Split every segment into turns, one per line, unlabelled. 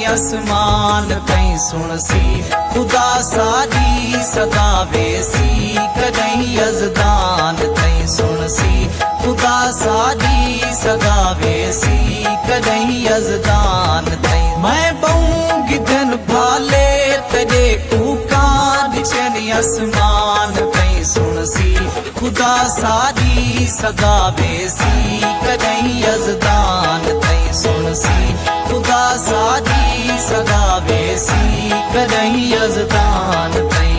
आसमान तई सुन सी खुदा सारी सदा वेसी कदई यजदान तई सुन सी खुदा सारी सदा वेसी कदई यजदान तई मैं बहुंगी दिन भाले तेरे कुकान चन आसमान तई सुन सी खुदा सारी सदा वेसी कदई यजदान तई सुन सी खुदा सारी सदा वेसी कदई यजदान तई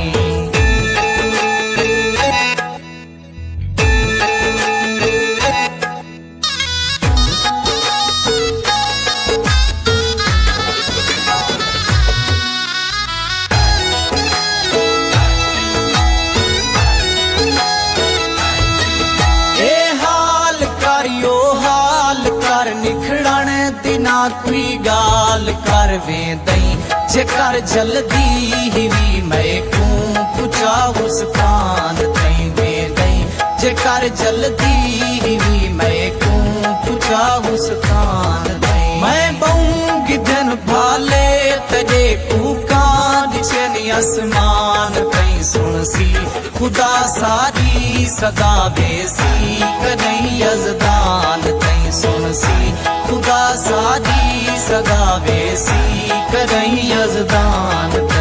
कोई गाल कर वे दई जेकर जल्दी ही भी मैं को पुचा उस कान तई वे दई जेकर जल्दी ही भी मैं को पुचा उस कान तई मैं बहुंगी दिन भाले तेरे कुकान चन आसमान तई सुन सी खुदा सारी सदा वेसी कदई यजदान तई सुन सी खुदा सारी सदा वेसी कदई यजदान।